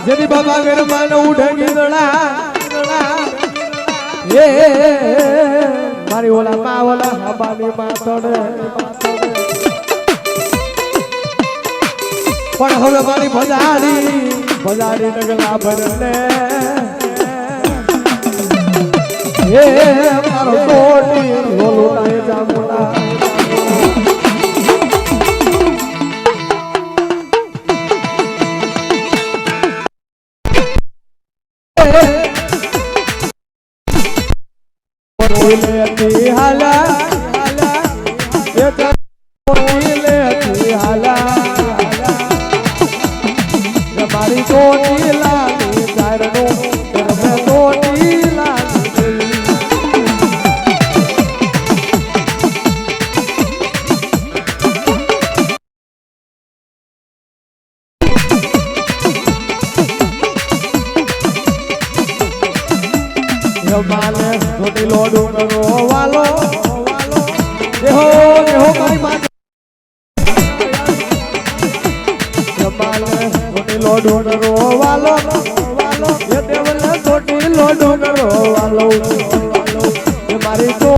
જેની બાબા ઘરમાં ઉઠે ગીરડા એ મારી ઓલા માં ઓલા હબાની માતડે પણ હવે મારી ભજાડી નગલા ભરને એ મારો કોટી લોલો નાય જામુના लेती हाला ये लेती हाला हमारी कोटी लानी चारनो में कोटी लानी माले छोटी लोडू करो वालो देहो मारी माँ माले छोटी लोडू करो वालो ये देवल छोटी लोडू करो वालो ये मारी तो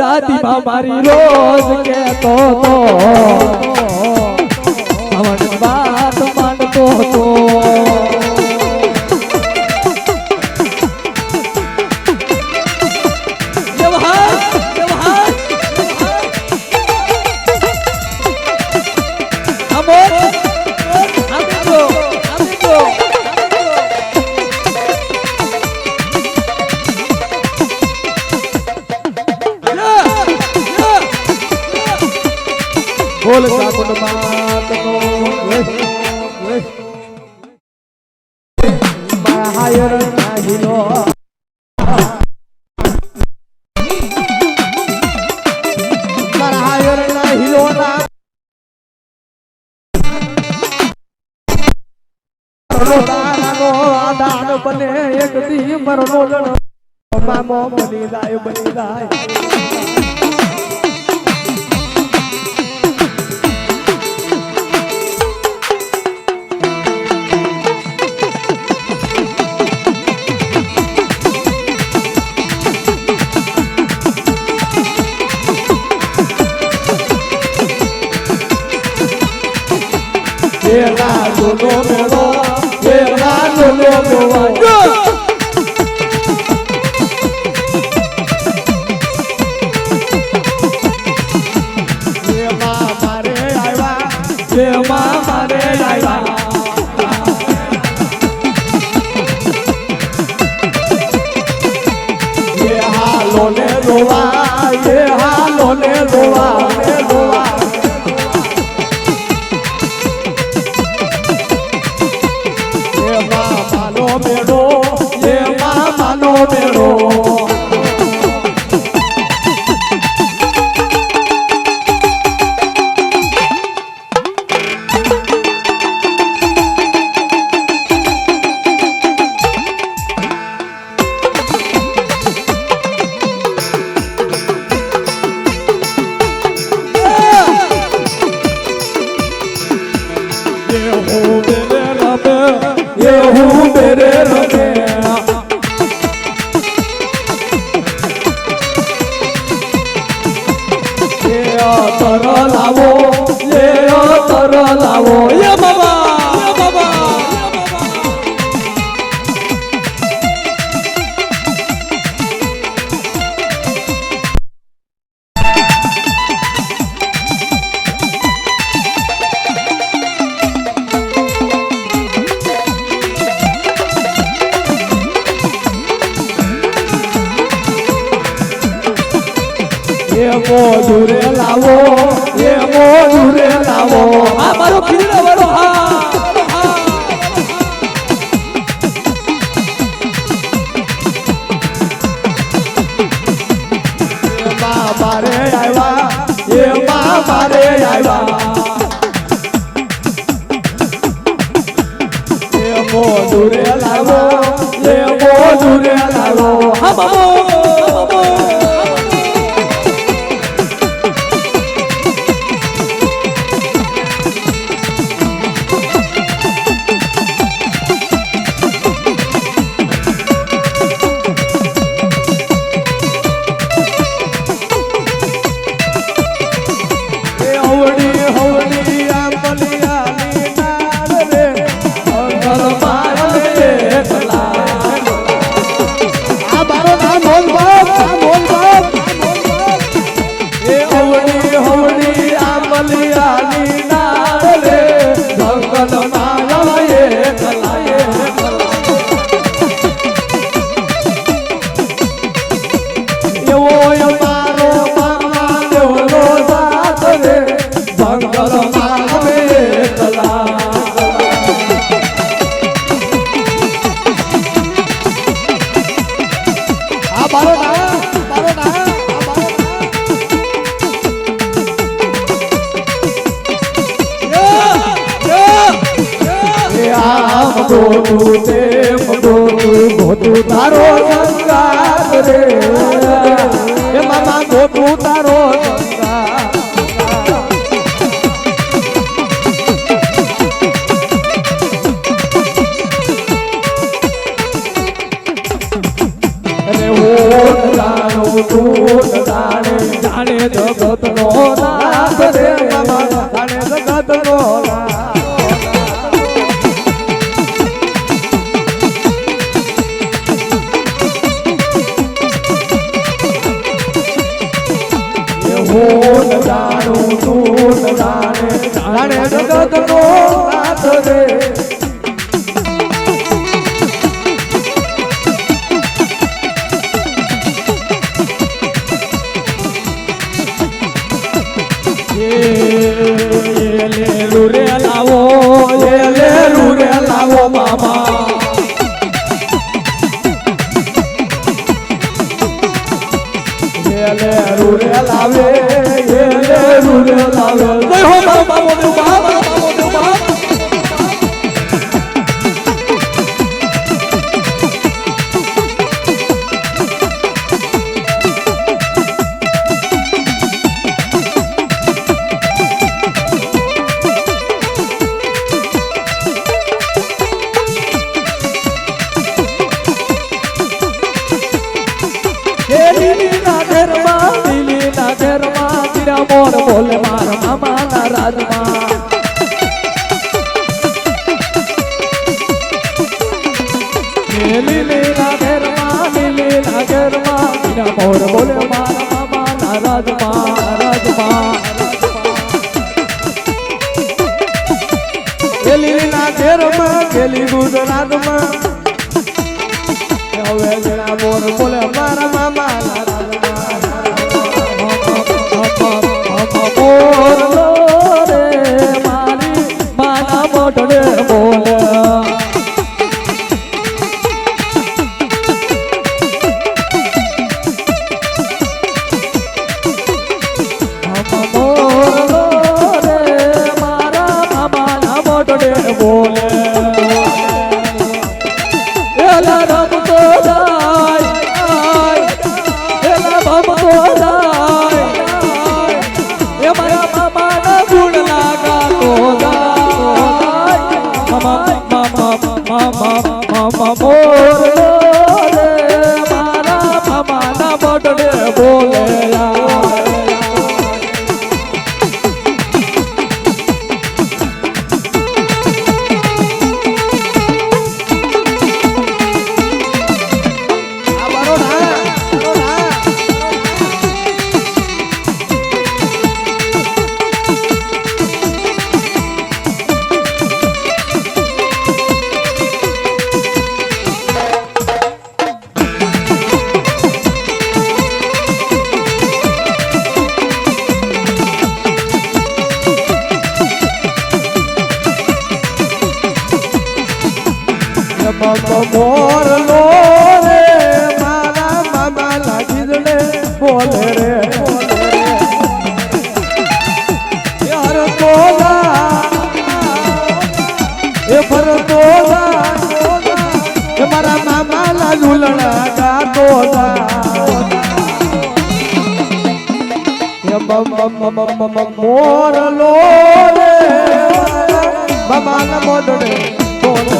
दादी मारी रोज के तो हवन बात मानतो तो बोल चाकुट मात को हायर नाहिलो हायर नाहिलो ना दान बने एक दी मरनो मामो बनी जाए જોવા એ હાલો ને જોવા ને જોવા એ મામાનો મેળો એ મામાનો મેળો મોજુરે લાવો એ મોજુરે લાવો આ મારો ખીરડો વાળો બાબા રે આવ્યા એ બાબા રે આવ્યા એ મોજુરે લાવો એ મોજુરે લાવો હા બાબો ગોતું તારો સંગાત રે એ મામા ગોતું તારો સંગાત અરે હું જાણું તું જાણે જાણે જગત નો નાથ રે મામા જાણે જગત નો નાથ હું જાણું તું જાણે જાણે જગત નો નાથ રે લેલું રે લાવો લેલું રે લાવો મામા રૂરે લાવે રૂરે લાવે જય હો બાબા બાબા મોર બોલે મારા મામા ના રાજમાં લીલી ના ઘરમાં મોર બોલે મારા મામા ના રાજમાં લીલી ના ઘરમાં ખેલી ગુજરાતમાં હવે જણા મોર બોલે મારા મામા ના રાજમાં મોરલો રે મારી માના મોઢડે બોલે બોલે એલા રમતો જાય એલા ભમતો જાય એ મારા મામાના ગુણ લાગાતો જાય મામા મોરલો રે મારા મામાના મોઢડે બોલે મોરલો રે મારા મામા લાગીને બોલે રે યાર તોલા એ ફરતો એ મારા મામા લા ઝૂલણા ગાતો મોરલો રે મામા મોદડે બોલે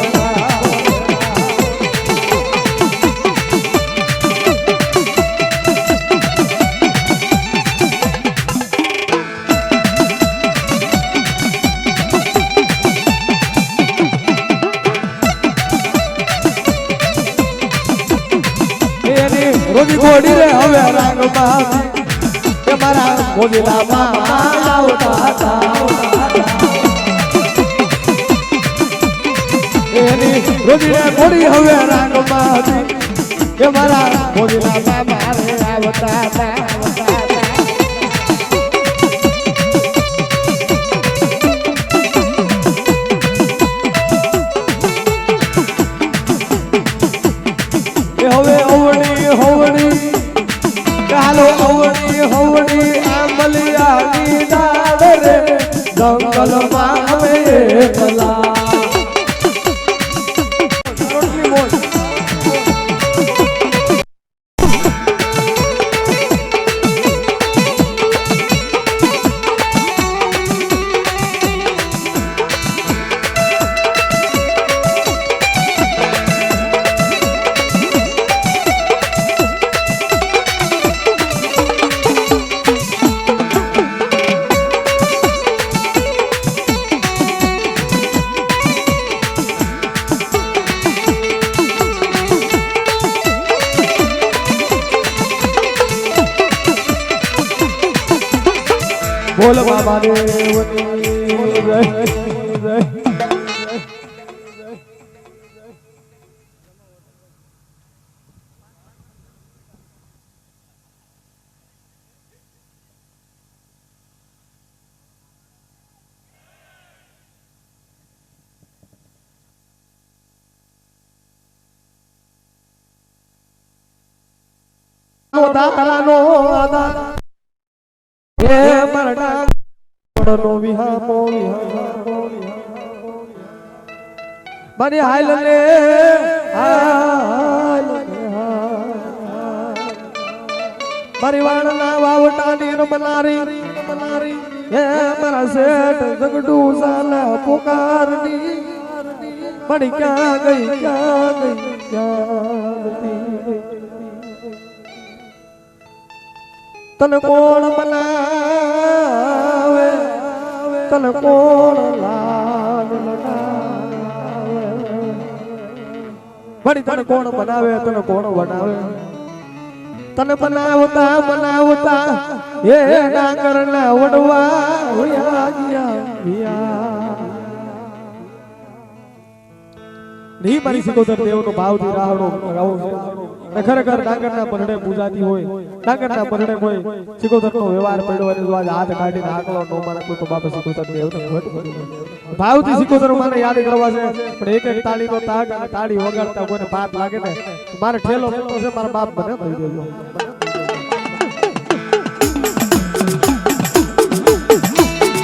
રોજી ગોડી રે હવે રંગમાં કે મારા ગોદીલા મામા આવતા હતા એની રોજી રે ગોડી હવે રંગમાં કે મારા ગોદીલા મામા રે આવતા હતા હવે હોવડી કાલો હોવડી આંબલિયાની ડાળ રે જંગલમાં અમે એકલા બોલ બાબા દેવની જય જય તારાનો આદા હે મરડા પડનો વિહામો બને હાલ લે મારી વાળના વાવટાની રમનારી હે મારા શેઠ જગડુ સાલા પુકારની મળી ક્યાં ગઈ તને કોણ બનાવે તને કોણ લાડ લગાવે વળી તને કોણ બનાવે તને કોણ બનાવે તને બનાવતા એ ડાંગરના વડવા હોયા ગયા ની મારી સિકોતર દેવનો ભાવથી રાહડો ગાવો છે અને ખરેખર ડાંગરના પરડે પૂજાતી હોય ડાંગરના પરડે કોઈ સિકોતરનો વ્યવહાર પડ્યો અને જો આજ હાથ કાઢીને આકલો નો માને કોઈ તો બાપા સિકોતર દેવ તો ભાવથી સિકોતર માને યાદ કરવા છે પણ એક એક તાળીનો તાગ અને તાળી વગાડતા કોઈને પાપ લાગે ને મારે ઠેલો મોટો છે મારા બાપ બને થઈ દેજો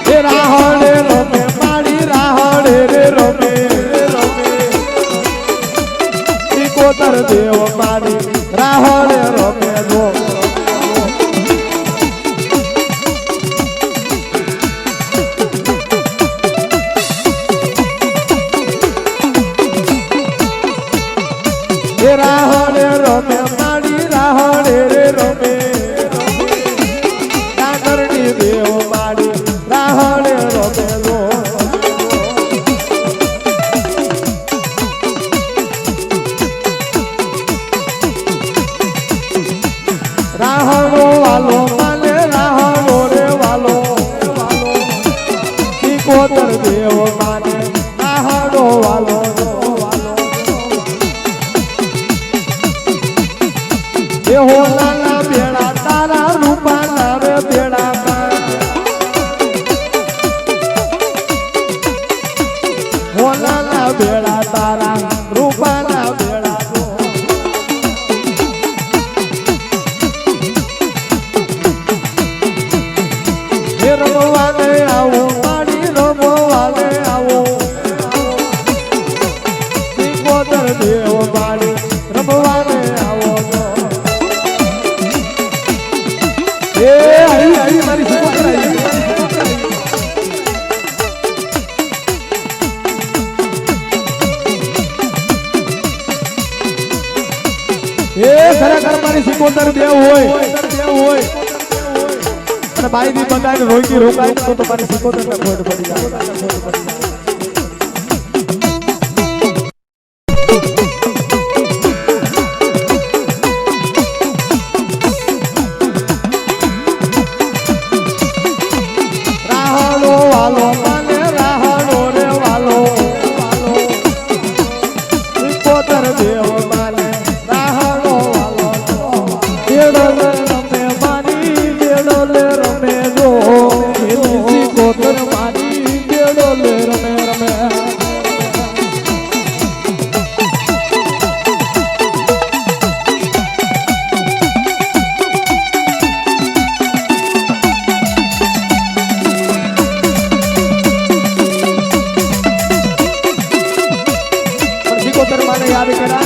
એ રાહડે રમે માડી રાહડે રે રમે સિકોતર દેવ માડી રાહડે રમે જો એ રાહડે રમે માડી રાહડે રે રમે ડાંગરની દેવ માડી રાહડે રમે જો રાહડો વાલો માને રાહડો રે વાલો સિકોતર દેવ માને રાહડો વાલો એ હોલાના બેડા તારા રૂપાના રે બેડા હોલાના બેડા તારા રૂપાના બેડા એ રમવાને આવો માડી રમવાને આવો સિકોતર દેવ માડી રમવાને આવો એ આવી મારી સિકોતર આવી એ ખરેખર મારી સિકોતર દેવ હોય અને બાઈ ની બધાને રોકી રોકાય તો તમારી સિકોતર ને ખોટ પડી જાય રાહડો વાલો માને રાહડો રે વાલો સિકોતર દેવ માને રાહડો વાલો બેડો લે રમે મારી બેડો લે રમે જો સિકોતર મારી બેડો લે રમે રમે સિકોતર માને યાદ કર્યા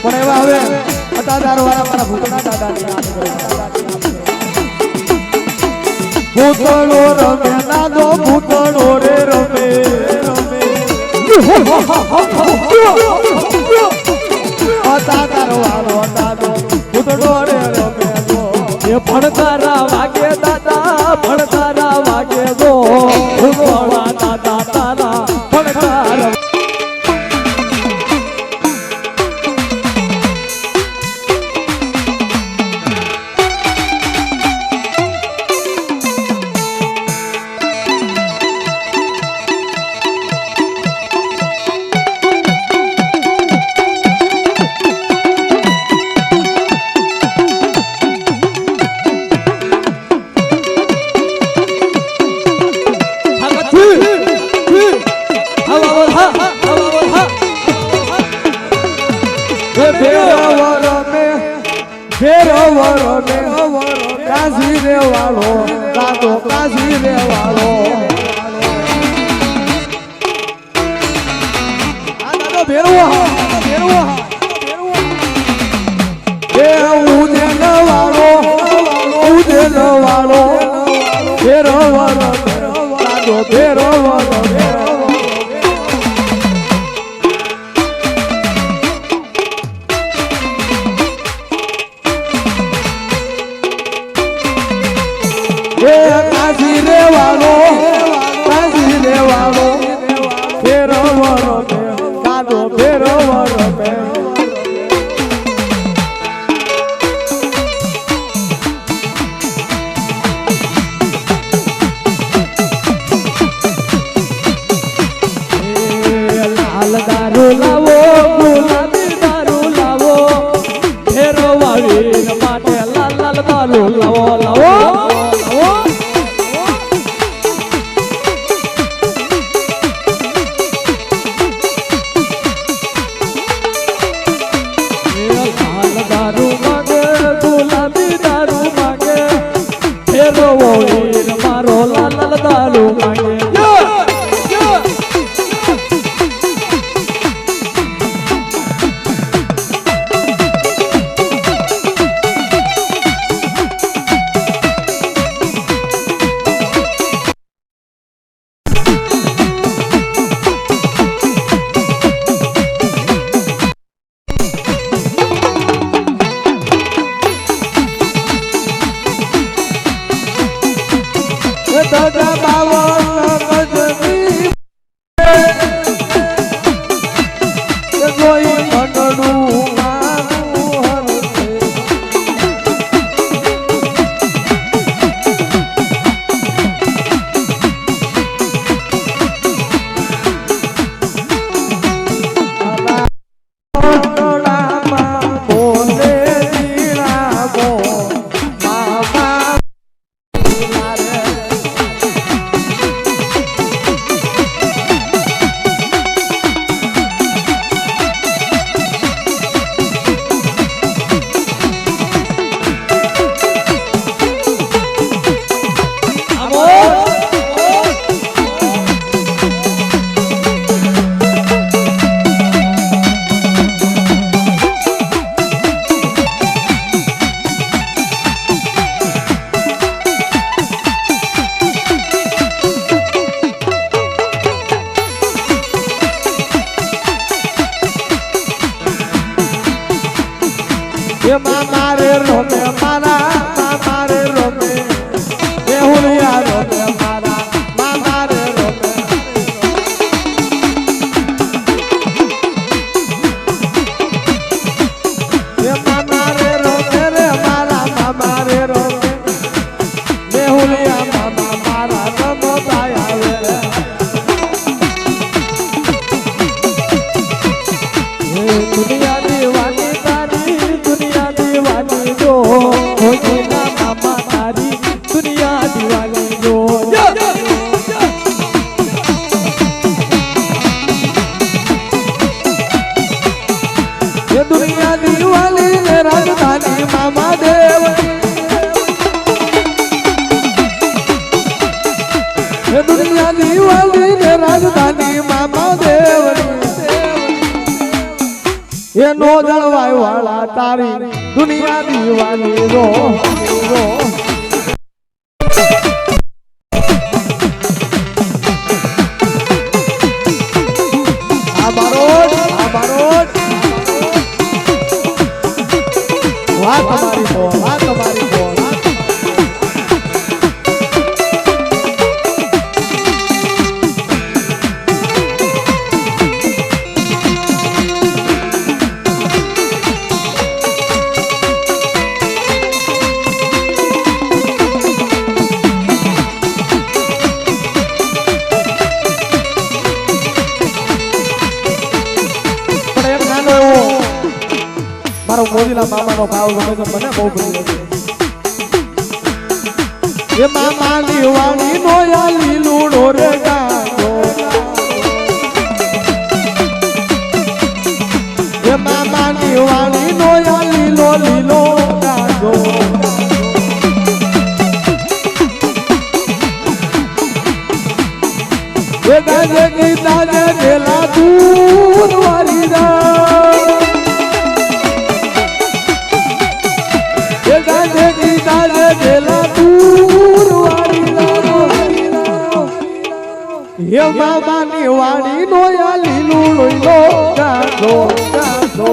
પણ એવા હવે અતાદાર વાળા મારા ભૂતના દાદાને યાદ કર્યા ભૂતળો રમે દાદો ભૂતળો રે રમે અતાદાર વાળો દાદો ભૂતળો રે રમે એ ભણકારા વાગે દાદા ભણકારા વાગે દો ભૂતળા દાદા તારા ભણકારા કાશી રે વાળો દાદો કાશી રે વાળો દાદો ભેરવો એ ઉદેન વાળો ભેરો વાળો દાદો ભેરો વાળો કાશી રે વાળો ફેરો વરો દાદો ફેરો વરો બડાલું માંગે મારે રોમે મારા મારે રોમે બેહુલિયા રોમે મારા મારે રોમે મારે રોમે રે મારા મારે રોમે બેહુલિયા મામા મારા રમો આવે દુનિયા દીવાની दुनिया दीवानी ने राजधानी मामा देव दुनिया दीवानी ने राजधानी मामा देव ये नो जलवाय वाला तारी दुनिया दीवानी रो મોજીલા મામાનો ભાવ ગમે છે મને બહુ પ્રિય છે એ મામાની વાણી નો યા લીલુડો રે ગાજો એ મામાની વાણી નો યા લીલો લીલો ગાજો એ ગાજે ગીતા જે દેલા દૂધ વાળી રા ये मामा नी वाणी नो या लीलू लोइलो गाजो गाजो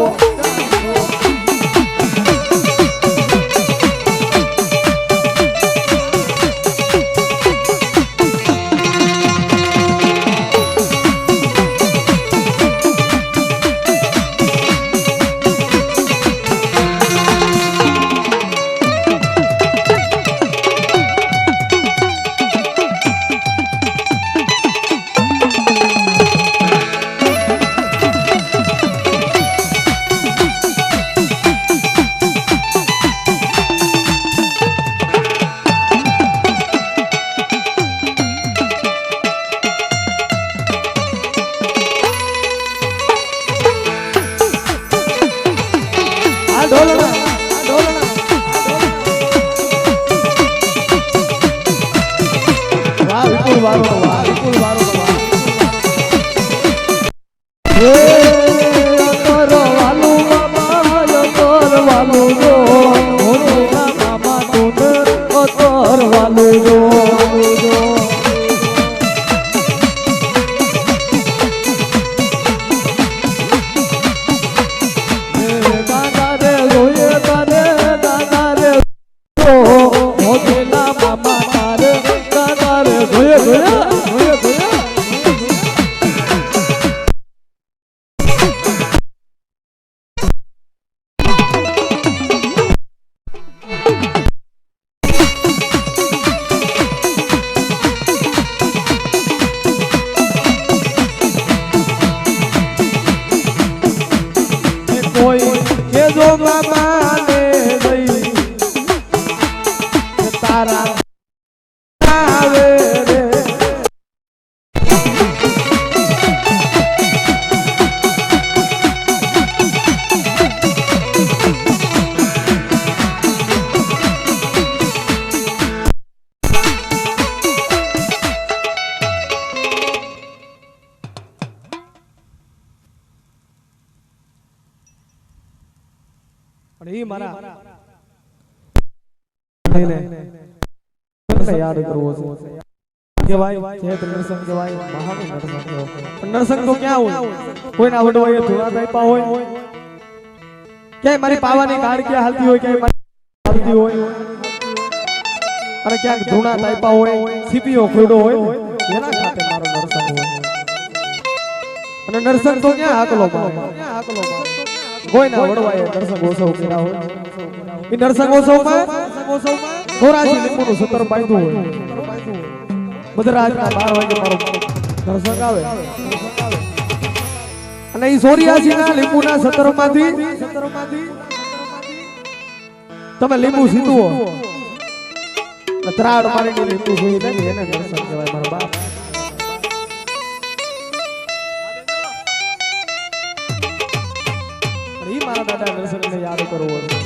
વારો વાહ વિપુલ વારો વાહ યાદ કરવો છે કેવાય ચેત નરસંગ કેવાય મહાનું નરસંગ પણ નરસંગ તો ક્યાં હોય કોઈના વડવાએ ધોળા દાઈપા હોય ક્યાંય મારી પાવાની ગાડ ક્યાં હાલતી હોય ક્યાંય મારી હાલતી હોય અને ક્યાંક ધોળા દાઈપા હોય સીપીઓ ખોડો હોય એના ખાતે મારો નરસંગ હોય અને નરસંગ તો ક્યાં હાકલો મારે કોઈના વડવાએ નરસંગ ઓસવ કર્યા હોય એ નરસંગ ઓસવમાં થોરાજી લીંબુનું સતર બાંધ્યું હોય બદરાજના 12 વાગે મારો નરસંગ આવે અને ઈ 84 ના લીંબુના સતરમાંથી તમે લીંબુ સીધુઓ ત્રાડ મારીને લીંબુ જોઈ લે એને નરસંગ કહેવાય મારો બાપ ઈ મારા દાદા નરસંગને યાદ કરવો છે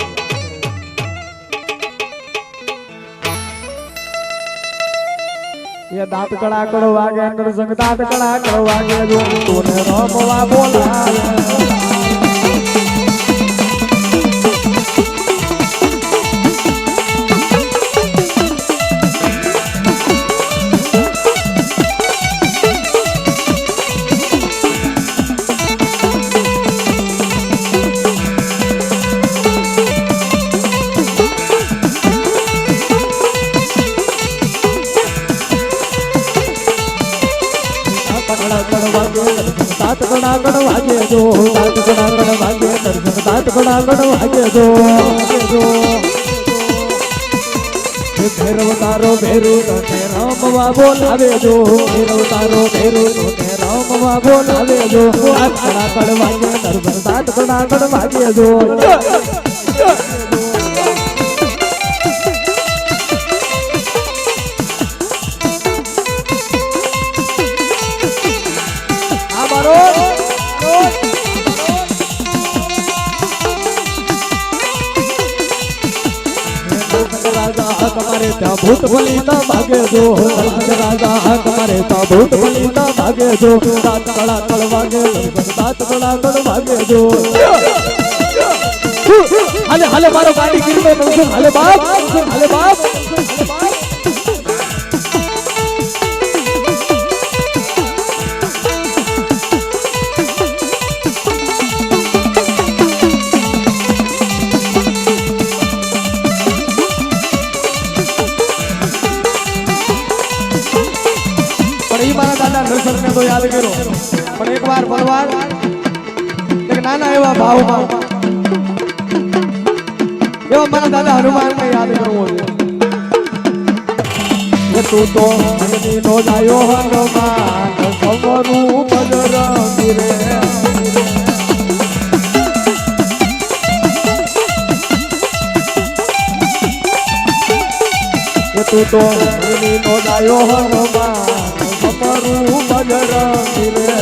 ये दांत कड़ा कड़ वागे नरसंग दांत कड़ा कड़ वागे जो तूने रमवा बोलावे दांत कड़ा कड़ वागे जो दांत कड़ा कड़ वागे नरसंग दांत कड़ा कड़ वागे जो भैरवतारो भैरू तोने रामवा बोलावे जो भैरवतारो भैरू तोने रामवा बोलावे जो दांत कड़ा कड़ वागे नरसंग दांत कड़ा कड़ वागे जो तुम्हारे त्या भूत बलिता भागे जो राजा तुम्हारे त्या भूत बलिता भागे जो दांत कड़ा कड़ वागे दांत कड़ा कड़ भागे जो हाले हाले मारो गाड़ी गिरवे नरसंग हाले बाप नरसंग ने तो याद करो पर एक बार भगवान एक नाना एवा भाव एवा मारा दादा हनुमान ने याद करवो छे तू तो मननी नो जायो हनुमान समरू बजरंगी रे तू तो मननी नो जायो हनुमान समरू बजरंगी रे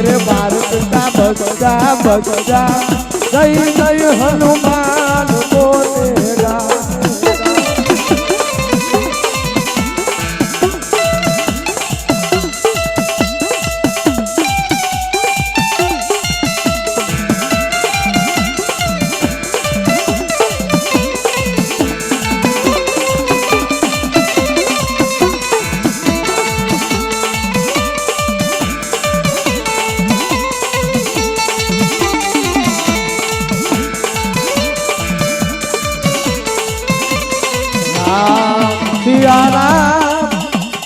रे भारत का बच्चा बच्चा जय जय हनुमान बोलेगा।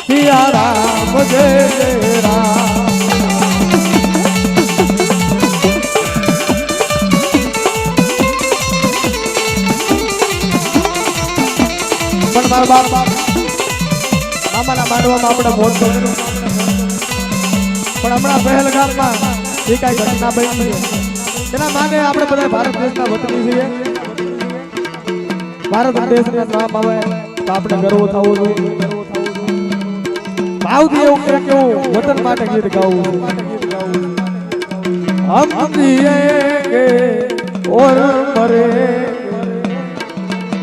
सिया राम जय जय राम। પણ મારા બાપ મામાના માંડવામાં આપણે મોત કર્યું, પણ હમણાં પહેલગામમાં જે કાંઈ ઘટના બની છે એના માને આપણે બધા ભારત દેશના વતની છીએ। ભારત દેશનું નામ આવે તો આપણે ગર્વ થવો જોઈએ, ભાવથી એવું કેવું વતન માટે ગીત ગાવું। હમ જીએંગે और मरेंगे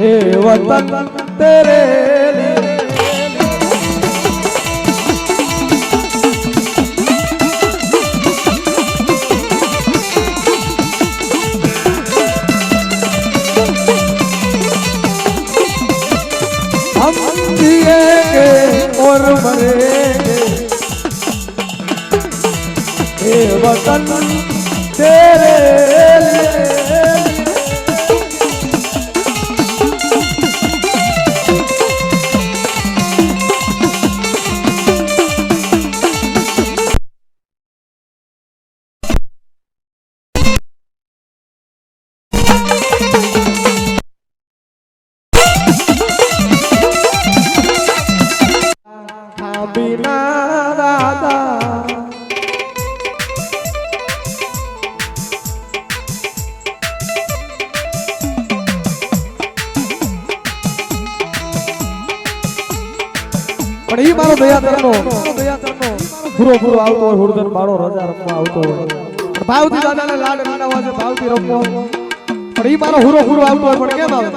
ए वतन तेरे लिए। हम जिएंगे और मरेंगे ए वतन तेरे लिए। बिना दादा પણ ઈ મારો દયાતરનો પૂરો પૂરો આવતો હોય, હુરદન મારો રજા રમવા આવતો હોય, ભાવથી દાદાને લાડ નાના છે, ભાવથી રમવો, પણ ઈ મારો હુરો પૂરો આવતો હોય પણ કેમ આવે?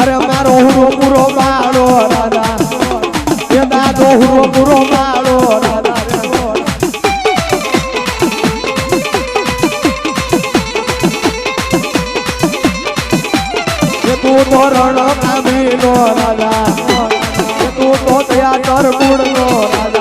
अरे मारो हुरो पूरो मारो दादा ये दादो हुरो पूरो मारो दादा ये तू तो रण कामीनो दादा ये तू तो दया कर गुणनो दादा।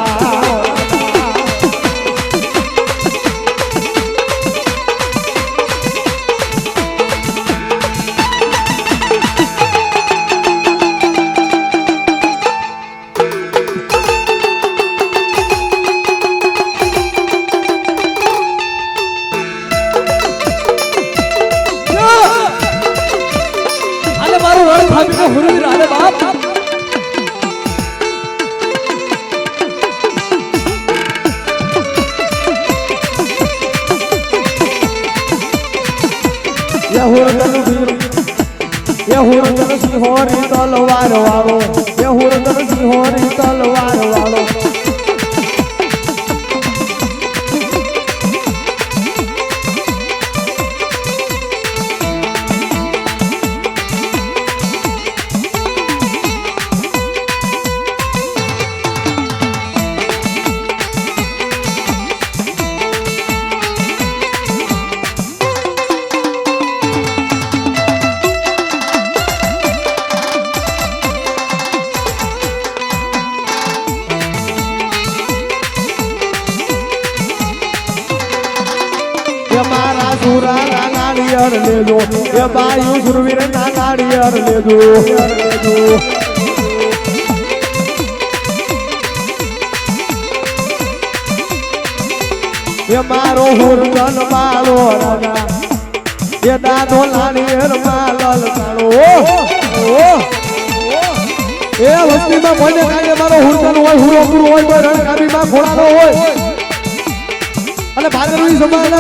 हुरदन सिंहोरी तलवार वालो, ये हुरदन सिंहोरी तलवार वालो। नारियर ले लो ये बायु सुरवीर ना नारियर ले लो। ये मारो हुरदन मारो राजा ये दादो नारियर मालल तारो। ये वस्ती में कोई ने काजे मारो हुरदन होय हुरो पुरो होय कोई रणकाबी में घोड़ानो होय અને ભાદરવી સમાન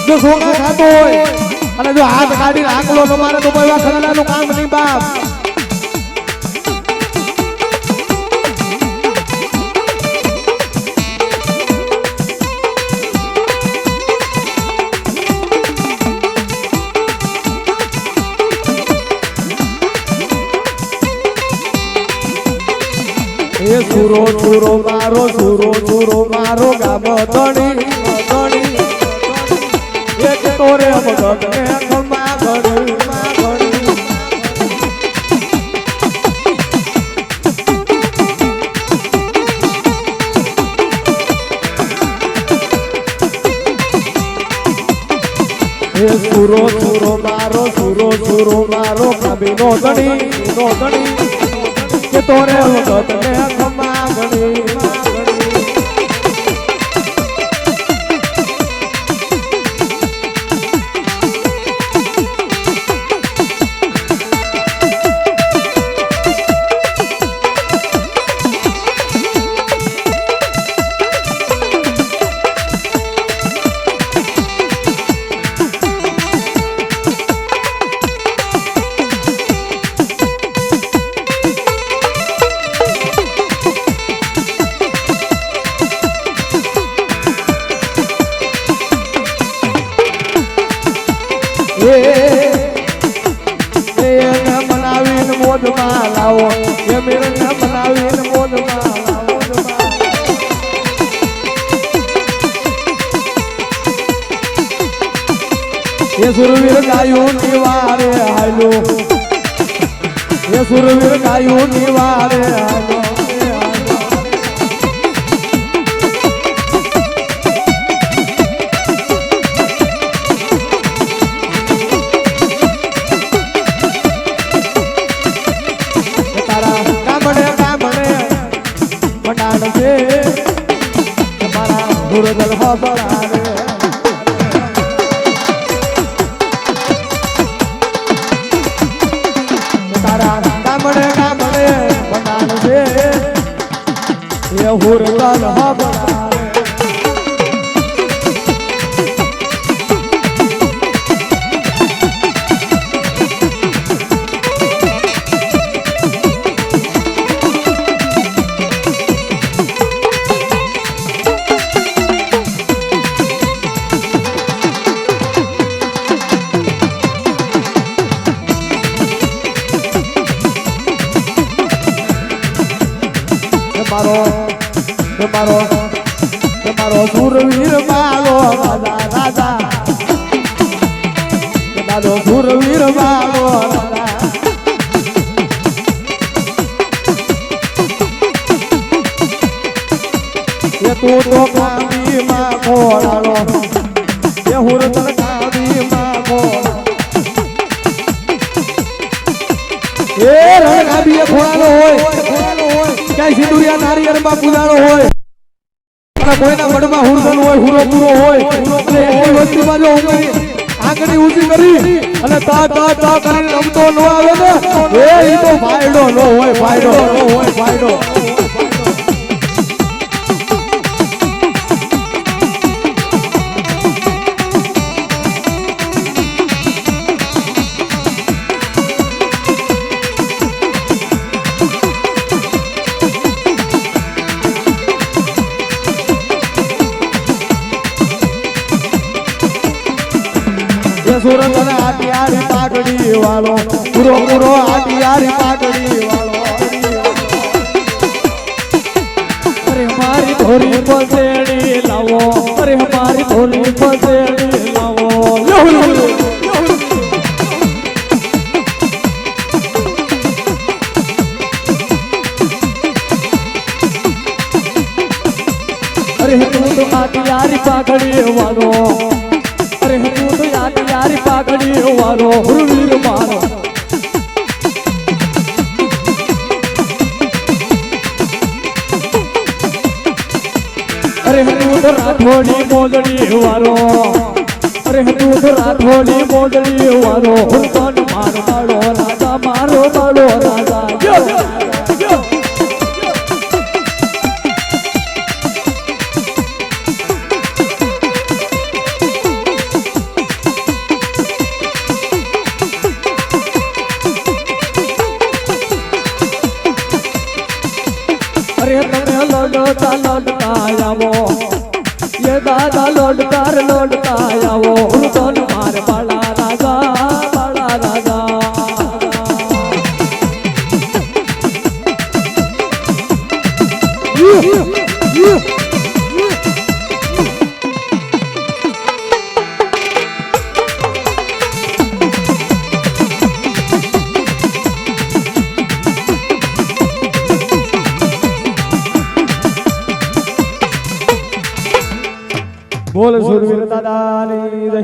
જો સોગા ખાતો હોય અને જો હાથ કાઢીને આંકલો ન મારે તો કોઈ ખરડાનું કામ નહીં બાપ. એ સુરો સુરો મારો ગામ ધણી એક તોરે મગન ને ખમા ઘડી માં ઘડી. એ સુરો મારો કાબીનો ધણી કે તોરે વખત ને ખમા ઘડી માં ઘડી. બનાવીને મોજમાં લાવો એ મીરને બનાવીને મોજમાં લાવો. એ સુરવીર ગાયું નિવારે હાલો એ સુરવીર ગાયું નિવારે હાલો. ગુરુદલ હોબળારે તારા ગામડે બનાણ છે એ ગુરુદલ હોબળારે. તમારો સુરવીર બાળો રાજા દાદો સુરવીર બાળો રાજા. એ તું તો કાંદીમાં ઘોડાળો એ હુરતલ કાંદીમાં ઘોડાળો એ રણગાબીએ ઘોડાળો હોય ક્યાંય સિંદુરિયા નારિયેળમાં પૂજાળો હોય કોઈના મઢમાં હુરદન હોય હુરો પૂરો હોય એટલી વસ્તીમાં જો આંગળી ઊંચી કરી અને તા કરીને રમતો ન આવે ને એ તો ફાયદો ન હોય ફાયદો. સુરત અને આટિયારી પાઘડી વાળો પૂરો આટિયારી પાઘડી વાળો. અરે મારી ધોરી પસેડી લાવો અરે મારી ધોરી પસેડી લાવો. અરે તું તો આટિયારી પાઘડી વાળો અરે તું તો યારી પાઘડી વાળો હુરવીર મારો. અરે તું તો રાઠોડી મોજડી વાળો અરે તું તો રાઠોડી મોજડી વાળો હુરતન મારો રાજા મારો રાજા. દોડતા આવો ઉડતોન માર બાળા રાજા બાળા રાજા બોલ સુરવીર દાદાની જય